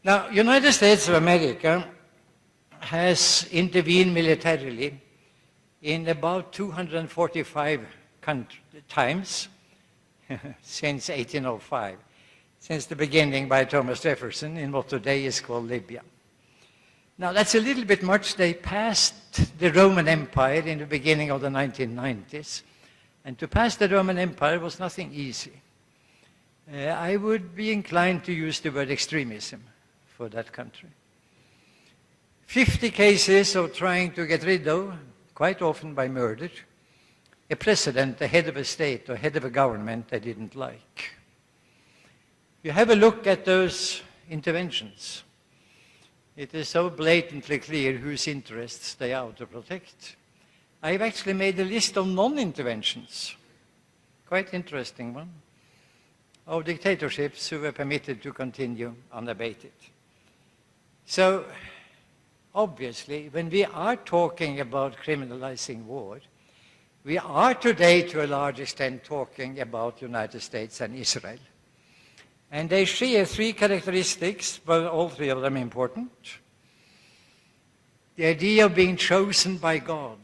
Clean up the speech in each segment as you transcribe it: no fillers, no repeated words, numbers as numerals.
Now, United States of America has intervened militarily in about 245 times since 1805, since the beginning by Thomas Jefferson in what today is called Libya. Now, that's a little bit much. They passed the Roman Empire in the beginning of the 1990s, and to pass the Roman Empire was nothing easy. I would be inclined to use the word extremism for that country. 50 cases of trying to get rid of, quite often by murder, a president, the head of a state or head of a government they didn't like. You have a look at those interventions. It is so blatantly clear whose interests they are out to protect. I've actually made a list of non-interventions, quite interesting one, of dictatorships who were permitted to continue unabated. So, obviously, when we are talking about criminalizing war, we are today, to a large extent, talking about the United States and Israel. And they share three characteristics, but all three of them important. The idea of being chosen by God,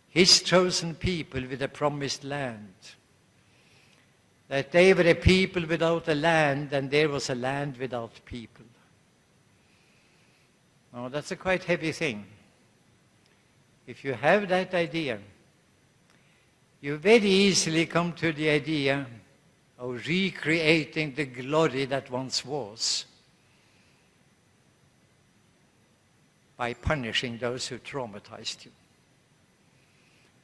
His chosen people with a promised land, that they were a people without a land, and there was a land without people. Now, that's a quite heavy thing. If you have that idea, you very easily come to the idea of recreating the glory that once was by punishing those who traumatized you.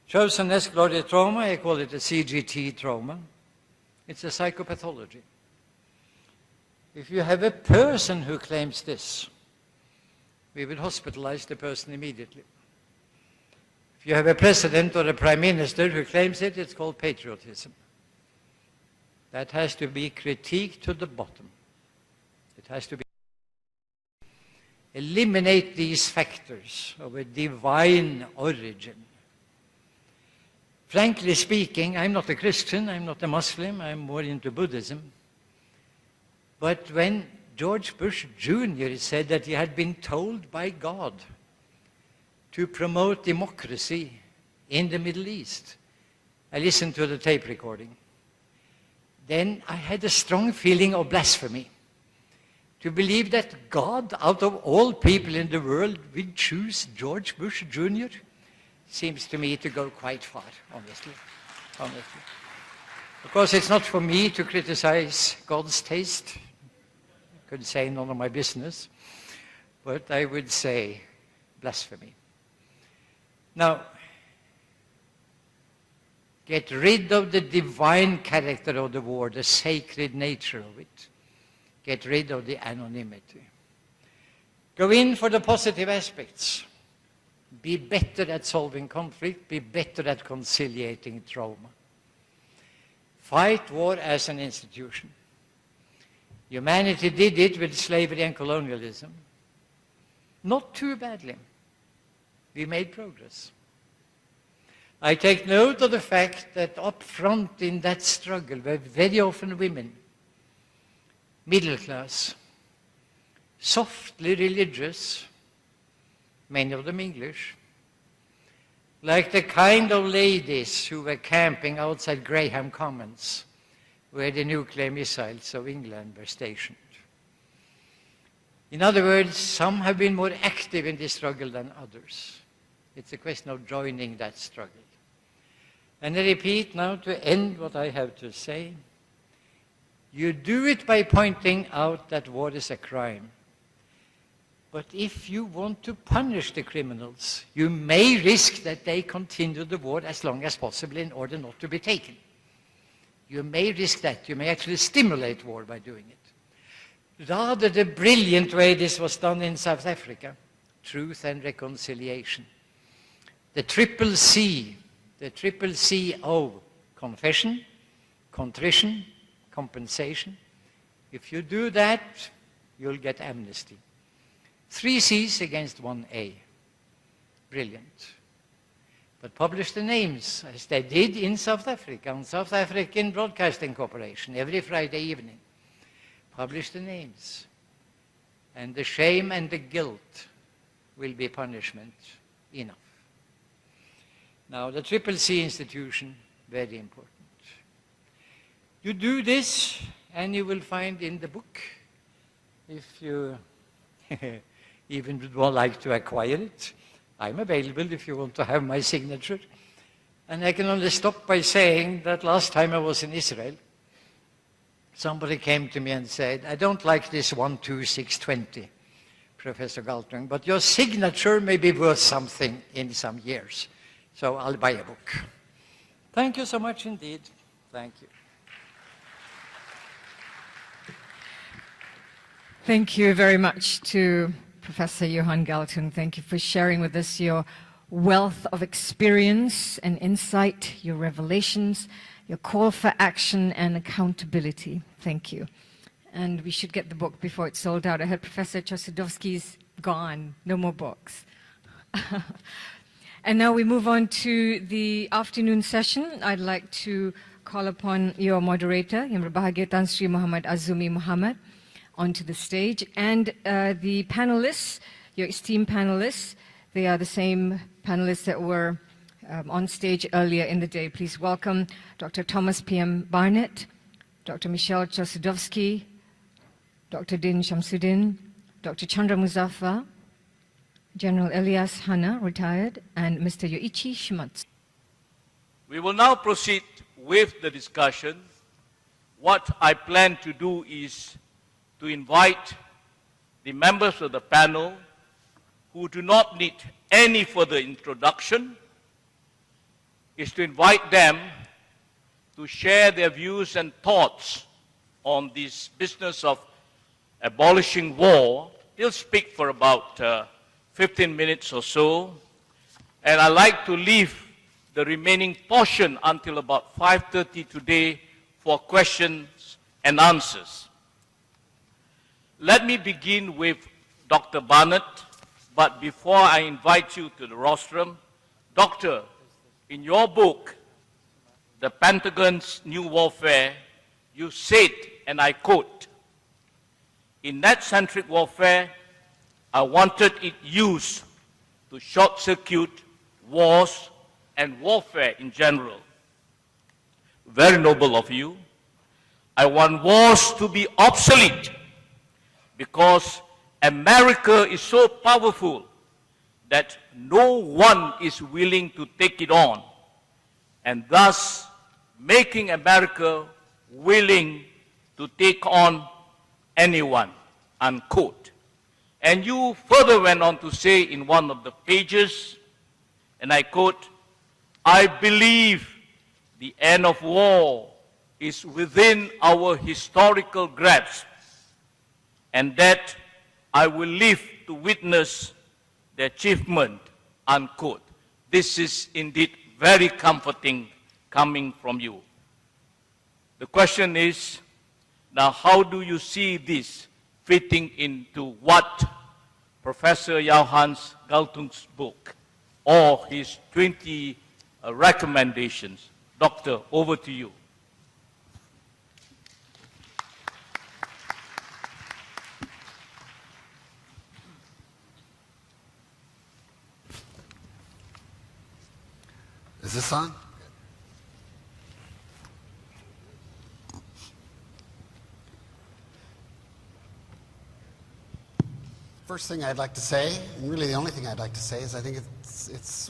Chosenness, glory, trauma, I call it a CGT trauma. It's a psychopathology. If you have a person who claims this, we will hospitalize the person immediately. If you have a president or a prime minister who claims it, it's called patriotism. That has to be critiqued to the bottom. It has to be. Eliminate these factors of a divine origin. Frankly speaking, I'm not a Christian, I'm not a Muslim, I'm more into Buddhism. But when George Bush Jr. said that he had been told by God to promote democracy in the Middle East, I listened to the tape recording. Then I had a strong feeling of blasphemy. To believe that God, out of all people in the world, would choose George Bush Jr. seems to me to go quite far, honestly. Of course, it's not for me to criticize God's taste. I could say none of my business, but I would say blasphemy. Now, get rid of the divine character of the war, the sacred nature of it. Get rid of the anonymity. Go in for the positive aspects. Be better at solving conflict. Be better at conciliating trauma. Fight war as an institution. Humanity did it with slavery and colonialism. Not too badly. We made progress. I take note of the fact that up front in that struggle were very often women, middle class, softly religious, many of them English, like the kind of ladies who were camping outside Graham Commons, where the nuclear missiles of England were stationed. In other words, some have been more active in this struggle than others. It's a question of joining that struggle. And I repeat now to end what I have to say. You do it by pointing out that war is a crime. But if you want to punish the criminals, you may risk that they continue the war as long as possible in order not to be taken. You may risk that. You may actually stimulate war by doing it. Rather the brilliant way this was done in South Africa, truth and reconciliation. The triple C of confession, contrition, compensation. If you do that, you'll get amnesty. 3 C's against 1 A. Brilliant. But publish the names, as they did in South Africa, on South African Broadcasting Corporation, every Friday evening. publish the names. And the shame and the guilt will be punishment enough. Now, the Triple C institution, very important. You do this, and you will find in the book, if you even would like to acquire it, I'm available if you want to have my signature. And I can only stop by saying that last time I was in Israel, somebody came to me and said, I don't like this 12620, Professor Galtung, but your signature may be worth something in some years. So I'll buy a book. Thank you so much indeed. Thank you. Thank you very much to Professor Johan Galtung. Thank you for sharing with us your wealth of experience and insight, your revelations, your call for action and accountability. Thank you. And we should get the book before it's sold out. I heard Professor Chossudovsky's gone. No more books. And now we move on to the afternoon session. I'd like to call upon your moderator, Yang Berbahagia Tan Sri Muhammad Azumi Muhammad, onto the stage. And the panelists, your esteemed panelists, they are the same panelists that were on stage earlier in the day. Please welcome Dr. Thomas P.M. Barnett, Dr. Michelle Chossudovsky, Dr. Din Shamsuddin, Dr. Chandra Muzaffar, General Elias Hanna, retired, and Mr. Yoichi Shimatsu. We will now proceed with the discussion. What I plan to do is to invite the members of the panel who do not need any further introduction, is to invite them to share their views and thoughts on this business of abolishing war. They'll speak for about 15 minutes or so, and I'd like to leave the remaining portion until about 5:30 today for questions and answers. Let me begin with Dr. Barnett, but before I invite you to the rostrum, Doctor, in your book, The Pentagon's New Warfare, you said, and I quote, "In net-centric warfare, I wanted it used to short-circuit wars and warfare in general." Very noble of you. I want wars to be obsolete because America is so powerful that no one is willing to take it on, and thus making America willing to take on anyone, unquote. And you further went on to say in one of the pages, and I quote, "I believe the end of war is within our historical grasp, and that I will live to witness the achievement," unquote. This is indeed very comforting coming from you. The question is, now how do you see this fitting into what Professor Johan Galtung's book or his 20 recommendations? Doctor, over to you. Is this on? First thing I'd like to say, and really the only thing I'd like to say, is I think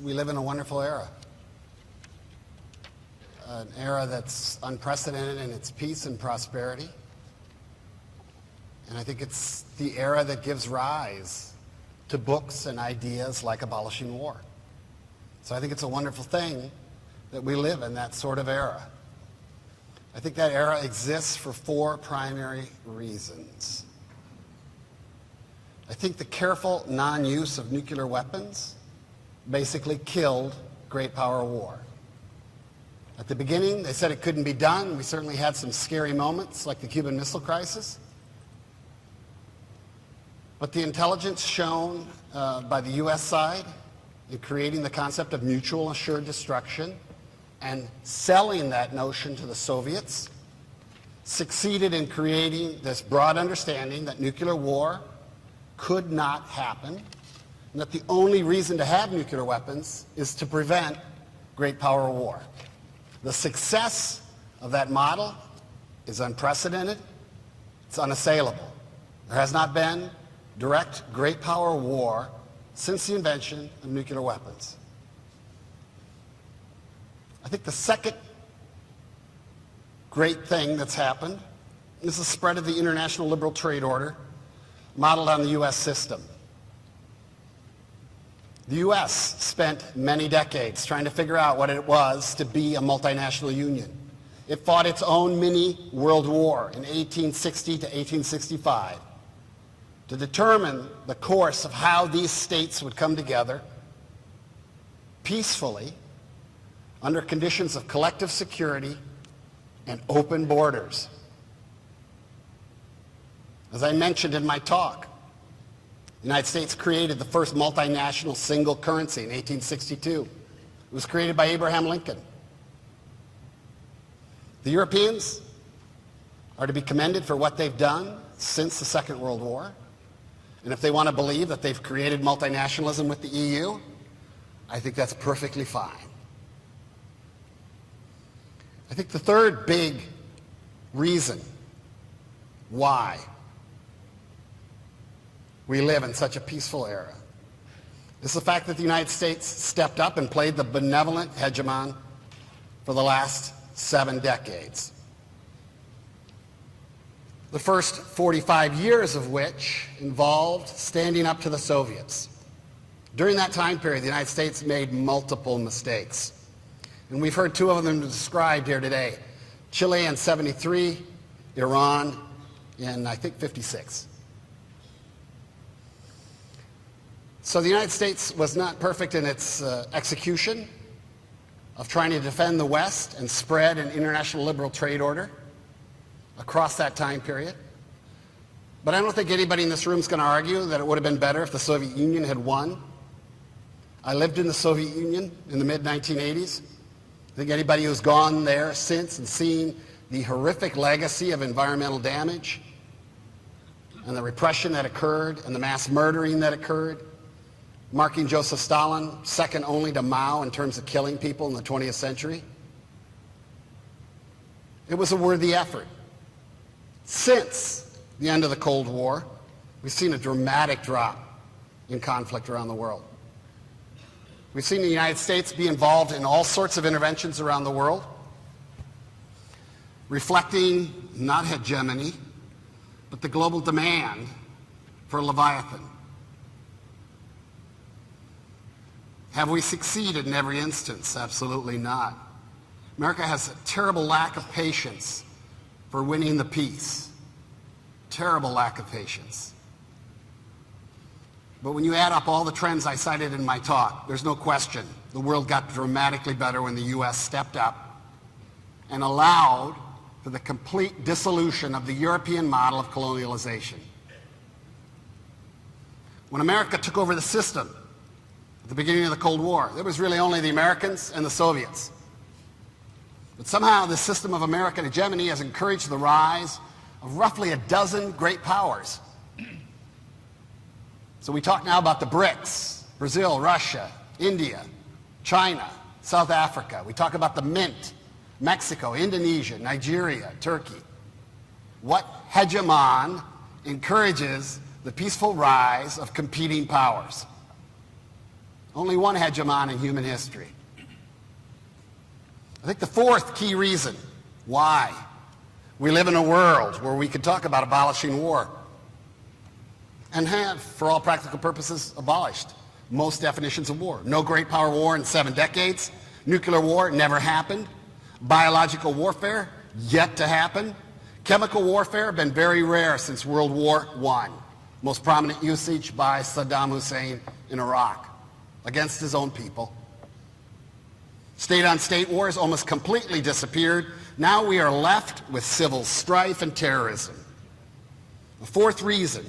we live in a wonderful era. An era that's unprecedented in its peace and prosperity. And I think it's the era that gives rise to books and ideas like abolishing war. So I think it's a wonderful thing that we live in that sort of era. I think that era exists for four primary reasons. I think the careful non-use of nuclear weapons basically killed great power war. At the beginning, they said it couldn't be done. We certainly had some scary moments, like the Cuban Missile Crisis. But the intelligence shown by the U.S. side in creating the concept of mutual assured destruction and selling that notion to the Soviets succeeded in creating this broad understanding that nuclear war could not happen, and that the only reason to have nuclear weapons is to prevent great power war. The success of that model is unprecedented. It's unassailable. There has not been direct great power war since the invention of nuclear weapons. I think the second great thing that's happened is the spread of the international liberal trade order modeled on the U.S. system. The U.S. spent many decades trying to figure out what it was to be a multinational union. It fought its own mini world war in 1860 to 1865 to determine the course of how these states would come together peacefully under conditions of collective security and open borders. As I mentioned in my talk, the United States created the first multinational single currency in 1862. It was created by Abraham Lincoln. The Europeans are to be commended for what they've done since the Second World War. And if they want to believe that they've created multinationalism with the EU, I think that's perfectly fine. I think the third big reason why we live in such a peaceful era is the fact that the United States stepped up and played the benevolent hegemon for the last 7 decades. The first 45 years of which involved standing up to the Soviets. During that time period, the United States made multiple mistakes. And we've heard 2 of them described here today. Chile in 73, Iran in, I think, 56. So the United States was not perfect in its execution of trying to defend the West and spread an international liberal trade order across that time period. But I don't think anybody in this room is going to argue that it would have been better if the Soviet Union had won. I lived in the Soviet Union in the mid-1980s. I think anybody who's gone there since and seen the horrific legacy of environmental damage and the repression that occurred and the mass murdering that occurred, marking Joseph Stalin second only to Mao in terms of killing people in the 20th century. It was a worthy effort. Since the end of the Cold War, we've seen a dramatic drop in conflict around the world. We've seen the United States be involved in all sorts of interventions around the world, reflecting not hegemony, but the global demand for Leviathan. Have we succeeded in every instance? Absolutely not. America has a terrible lack of patience for winning the peace. Terrible lack of patience. But when you add up all the trends I cited in my talk, there's no question the world got dramatically better when the U.S. stepped up and allowed for the complete dissolution of the European model of colonialization. When America took over the system at the beginning of the Cold War, there was really only the Americans and the Soviets. But somehow this system of American hegemony has encouraged the rise of roughly a dozen great powers. So we talk now about the BRICS, Brazil, Russia, India, China, South Africa. We talk about the Mint, Mexico, Indonesia, Nigeria, Turkey. What hegemon encourages the peaceful rise of competing powers? Only one hegemon in human history. I think the fourth key reason why we live in a world where we could talk about abolishing war and have, for all practical purposes, abolished most definitions of war. No great power war in 7 decades. Nuclear war never happened. Biological warfare yet to happen. Chemical warfare been very rare since World War I. Most prominent usage by Saddam Hussein in Iraq against his own people. State-on-state wars almost completely disappeared. Now we are left with civil strife and terrorism. The fourth reason,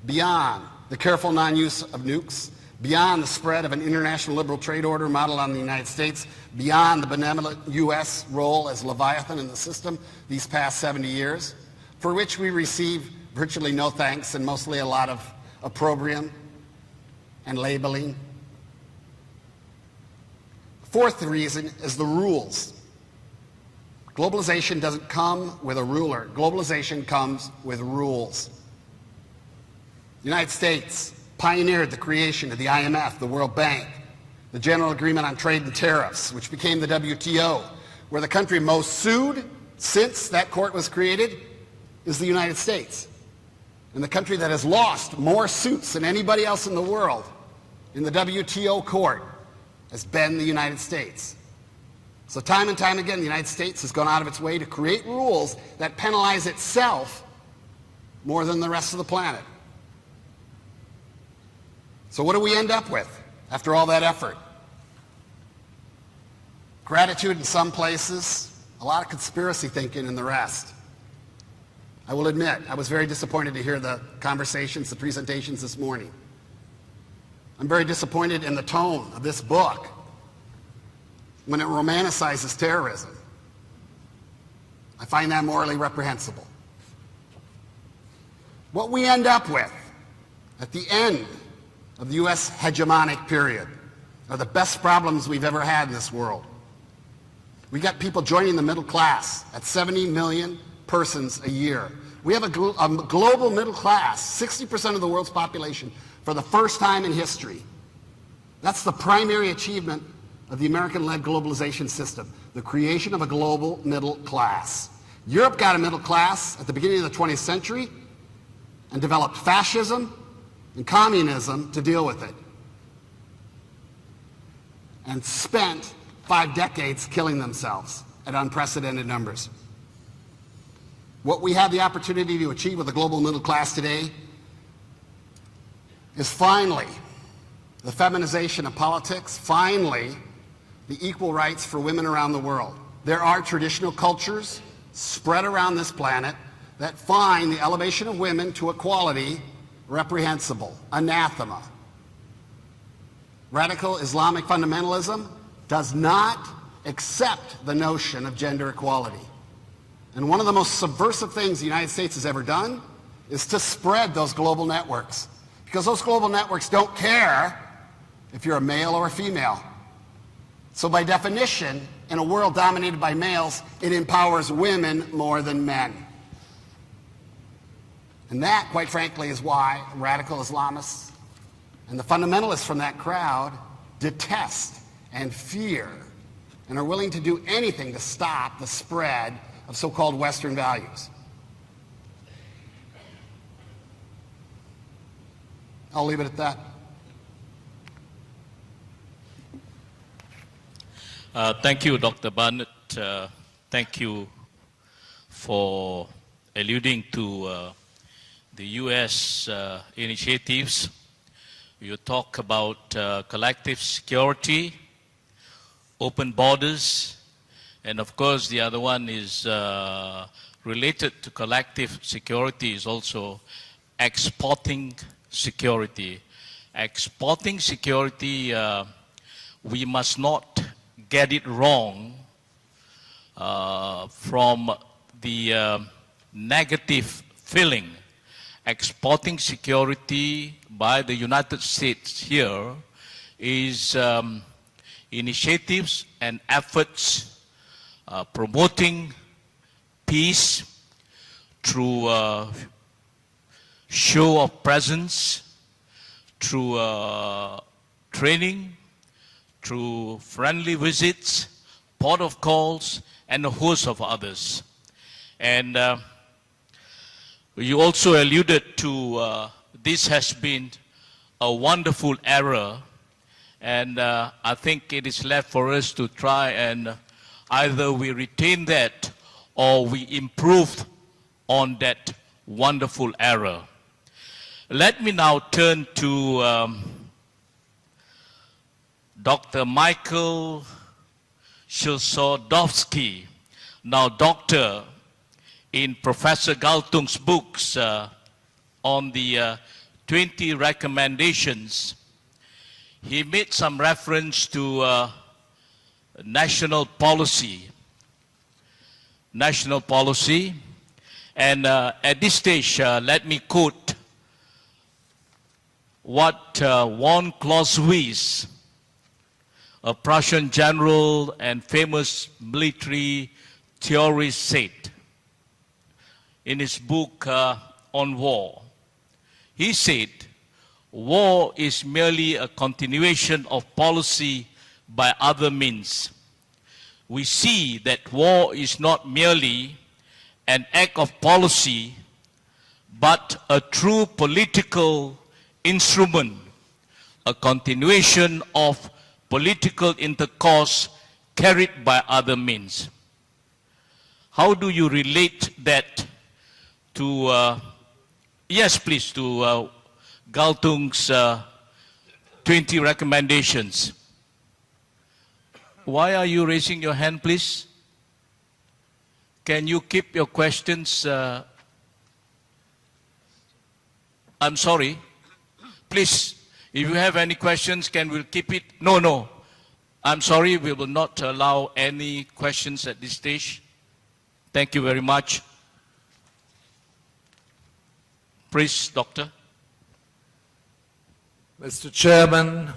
beyond the careful non-use of nukes, beyond the spread of an international liberal trade order modeled on the United States, beyond the benevolent U.S. role as Leviathan in the system these past 70 years, for which we receive virtually no thanks and mostly a lot of opprobrium and labeling. Fourth reason is the rules. Globalization doesn't come with a ruler. Globalization comes with rules. The United States pioneered the creation of the IMF, the World Bank, the General Agreement on Trade and Tariffs, which became the WTO, where the country most sued since that court was created is the United States. And the country that has lost more suits than anybody else in the world in the WTO court has been the United States. So time and time again, the United States has gone out of its way to create rules that penalize itself more than the rest of the planet. So what do we end up with after all that effort? Gratitude in some places, a lot of conspiracy thinking in the rest. I will admit, I was very disappointed to hear the conversations, the presentations this morning. I'm very disappointed in the tone of this book when it romanticizes terrorism. I find that morally reprehensible. What we end up with at the end of the U.S. hegemonic period are the best problems we've ever had in this world. We got people joining the middle class at 70 million persons a year. We have a global middle class, 60% of the world's population, for the first time in history. That's the primary achievement of the American-led globalization system, the creation of a global middle class. Europe got a middle class at the beginning of the 20th century and developed fascism and communism to deal with it, and spent 5 decades killing themselves at unprecedented numbers. What we have the opportunity to achieve with the global middle class today is finally the feminization of politics, finally the equal rights for women around the world. There are traditional cultures spread around this planet that find the elevation of women to equality reprehensible, anathema. Radical Islamic fundamentalism does not accept the notion of gender equality. And one of the most subversive things the United States has ever done is to spread those global networks. Because those global networks don't care if you're a male or a female. So by definition, in a world dominated by males, it empowers women more than men. And that, quite frankly, is why radical Islamists and the fundamentalists from that crowd detest and fear and are willing to do anything to stop the spread of so-called Western values. I'll leave it at that. Thank you, Dr. Barnett. Thank you for alluding to the U.S. initiatives. You talk about collective security, open borders, and of course the other one is related to collective security is also exporting security. Exporting security, we must not get it wrong from the negative feeling. Exporting security by the United States here is initiatives and efforts promoting peace through show of presence, through training, through friendly visits, port of calls, and a host of others. And you also alluded to this has been a wonderful era, and I think it is left for us to try and either we retain that or we improve on that wonderful era. Let me now turn to Dr. Michael Shilsodowski, now doctor in Professor Galtung's books on the 20 recommendations. he made some reference to national policy. National policy. And at this stage, let me quote what von Clausewitz, a Prussian general and famous military theorist, said in his book on war. He said, war is merely a continuation of policy by other means. We see that war is not merely an act of policy, but a true political instrument, a continuation of political intercourse carried by other means. How do you relate that to, yes please, to Galtung's 20 recommendations? Why are you raising your hand, please? Can you keep your questions? I'm sorry. Please, if you have any questions, can we keep it? No. I'm sorry, we will not allow any questions at this stage. Thank you very much. Please, Doctor. Mr. Chairman,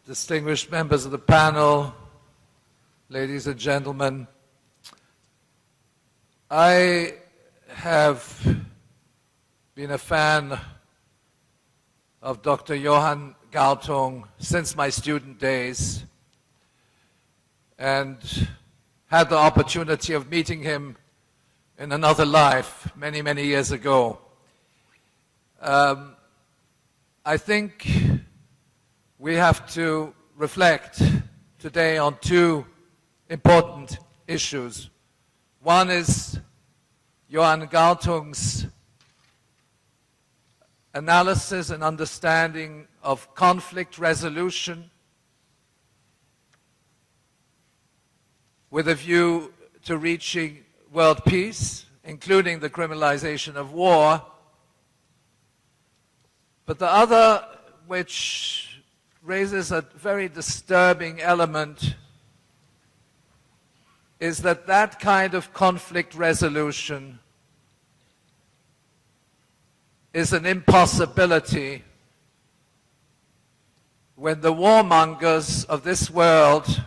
distinguished members of the panel, ladies and gentlemen, I have been a fan of Dr. Johann Galtung since my student days and had the opportunity of meeting him in another life many, many years ago. I think we have to reflect today on two important issues. One is Johann Galtung's analysis and understanding of conflict resolution with a view to reaching world peace, including the criminalization of war. But the other, which raises a very disturbing element, is that that kind of conflict resolution is an impossibility when the warmongers of this world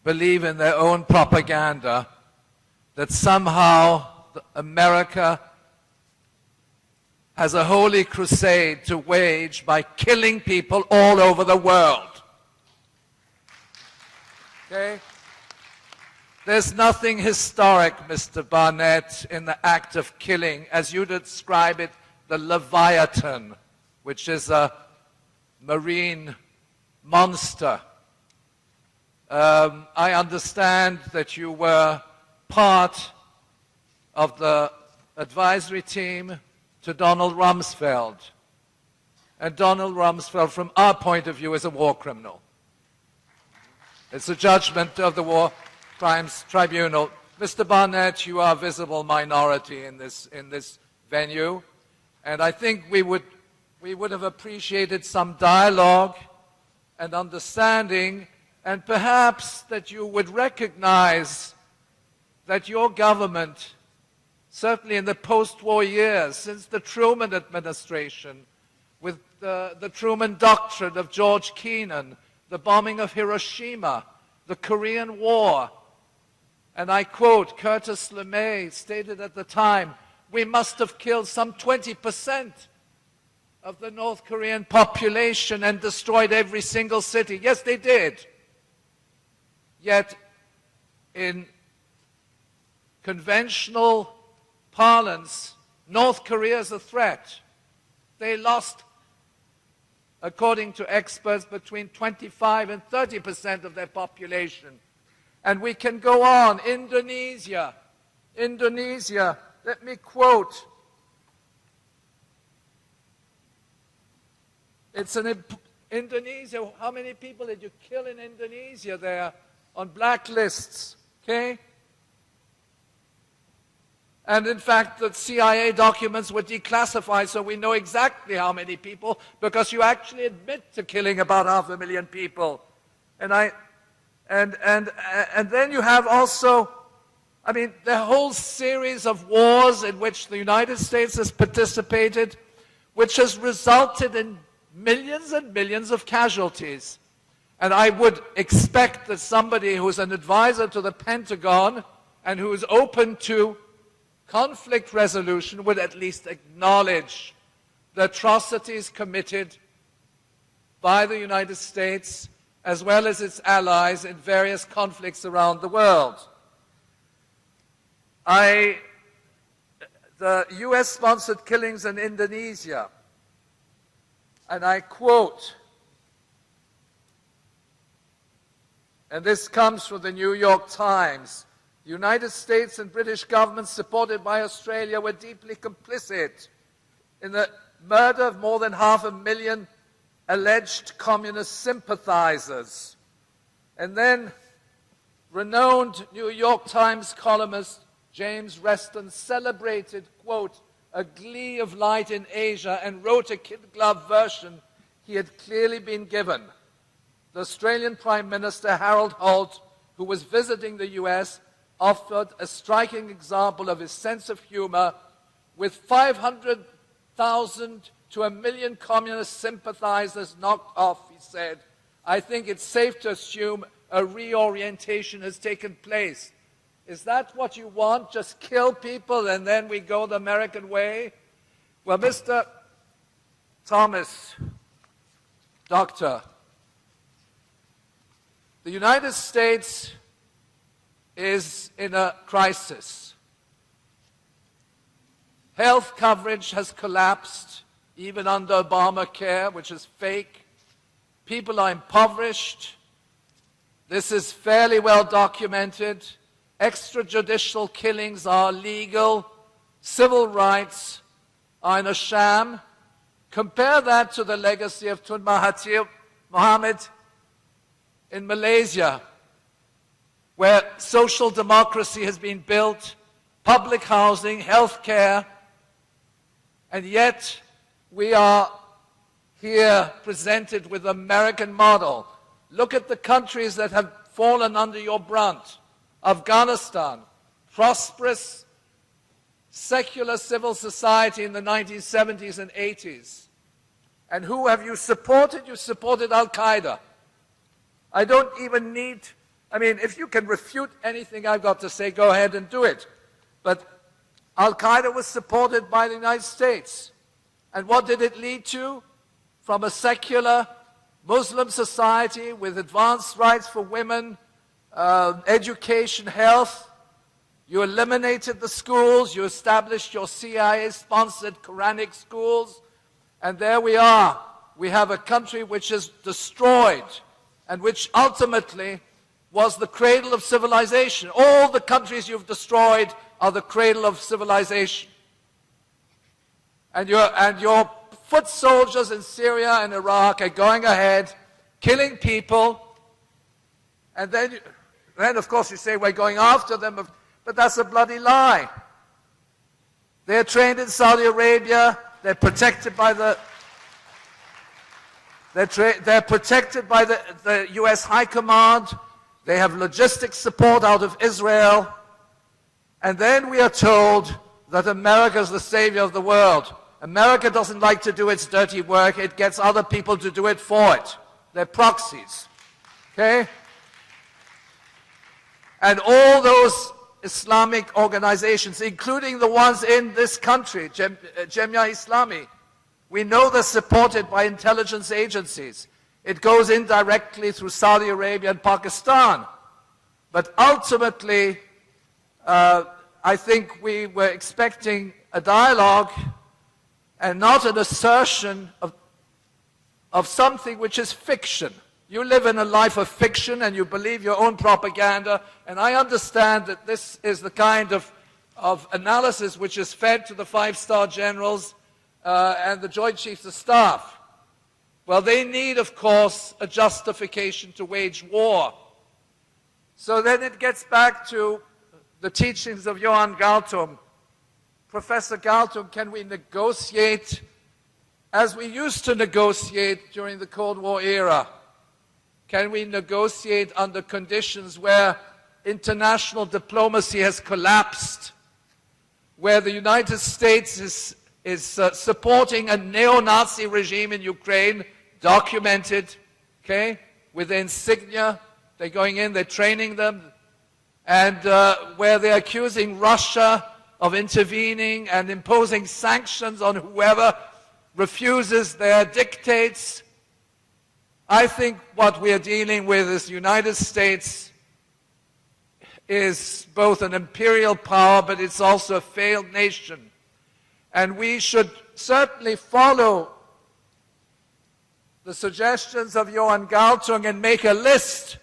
believe in their own propaganda that somehow America has a holy crusade to wage by killing people all over the world. Okay? There's nothing historic, Mr. Barnett, in the act of killing, as you describe it, the Leviathan, which is a marine monster. I understand that you were part of the advisory team to Donald Rumsfeld. And Donald Rumsfeld, from our point of view, is a war criminal. It's a judgment of the War Crimes Tribunal. Mr. Barnett, you are a visible minority in this venue, and I think we would have appreciated some dialogue and understanding, and perhaps that you would recognize that your government, certainly in the post-war years, since the Truman administration, with the Truman Doctrine of George Kennan, the bombing of Hiroshima, the Korean War, and I quote, Curtis LeMay stated at the time, we must have killed some 20% of the North Korean population and destroyed every single city. Yes, they did. Yet, in conventional parlance, North Korea is a threat. They lost, according to experts, between 25 and 30% of their population. And we can go on. Indonesia, let me quote. Indonesia, how many people did you kill in Indonesia there on blacklists, okay? And in fact, the CIA documents were declassified, so we know exactly how many people, because you actually admit to killing about 500,000 people. And then you have also, I mean, the whole series of wars in which the United States has participated, which has resulted in millions and millions of casualties. And I would expect that somebody who's an advisor to the Pentagon and who is open to conflict resolution would at least acknowledge the atrocities committed by the United States as well as its allies in various conflicts around the world. The US-sponsored killings in Indonesia, and I quote, and this comes from the New York Times, the United States and British governments supported by Australia were deeply complicit in the murder of more than 500,000 alleged communist sympathizers. And then renowned New York Times columnist James Reston celebrated, quote, a glee of light in Asia and wrote a kid-glove version he had clearly been given. The Australian Prime Minister Harold Holt, who was visiting the US, offered a striking example of his sense of humor. With 500,000 to 1 million communist sympathizers knocked off, he said, I think it's safe to assume a reorientation has taken place. Is that what you want? Just kill people and then we go the American way? Well, Mr. Thomas, Doctor, the United States is in a crisis. Health coverage has collapsed, even under Obamacare, which is fake. People are impoverished. This is fairly well documented. Extrajudicial killings are legal. Civil rights are in a sham. Compare that to the legacy of Tun Mahathir Mohamad in Malaysia, where social democracy has been built, public housing, health care, and yet we are here presented with the American model. Look at the countries that have fallen under your brunt. Afghanistan, prosperous, secular civil society in the 1970s and 80s. And who have you supported? You supported Al-Qaeda. I don't even need, I mean, if you can refute anything I've got to say, go ahead and do it. But Al-Qaeda was supported by the United States. And what did it lead to? From a secular Muslim society with advanced rights for women, education, health. You eliminated the schools, you established your CIA-sponsored Quranic schools, and there we are. We have a country which is destroyed and which ultimately was the cradle of civilization. All the countries you've destroyed are the cradle of civilization. And your foot soldiers in Syria and Iraq are going ahead, killing people, and then of course you say we're going after them, but that's a bloody lie. They're trained in Saudi Arabia, they're protected by the US High Command, they have logistic support out of Israel, and then we are told that America is the savior of the world. America doesn't like to do its dirty work, it gets other people to do it for it. They're proxies. Okay? And all those Islamic organizations, including the ones in this country, Jemiah Islami, we know they're supported by intelligence agencies. It goes indirectly through Saudi Arabia and Pakistan. But ultimately, I think we were expecting a dialogue and not an assertion of something which is fiction. You live in a life of fiction and you believe your own propaganda, and I understand that this is the kind of analysis which is fed to the five-star generals and the Joint Chiefs of Staff. Well, they need, of course, a justification to wage war. So then it gets back to the teachings of Johann Galtung, Professor Galtung, can we negotiate as we used to negotiate during the Cold War era? Can we negotiate under conditions where international diplomacy has collapsed, where the United States is supporting a neo-Nazi regime in Ukraine, documented, okay, with the insignia? They're going in, they're training them, and where they're accusing Russia of intervening and imposing sanctions on whoever refuses their dictates. I think what we are dealing with is the United States is both an imperial power, but it's also a failed nation. And we should certainly follow the suggestions of Johann Galtung and make a list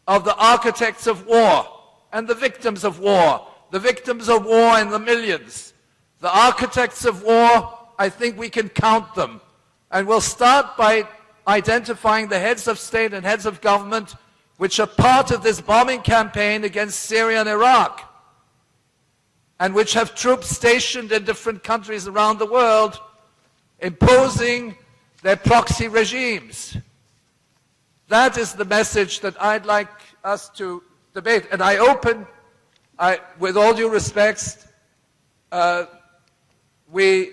of the architects of war and the victims of war in the millions. The architects of war, I think we can count them. And we'll start by identifying the heads of state and heads of government which are part of this bombing campaign against Syria and Iraq, and which have troops stationed in different countries around the world, imposing their proxy regimes. That is the message that I'd like us to debate. And with all due respect, we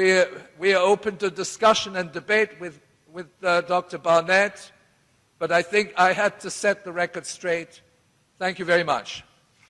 are open to discussion and debate with Dr. Barnett, but I think I had to set the record straight. Thank you very much.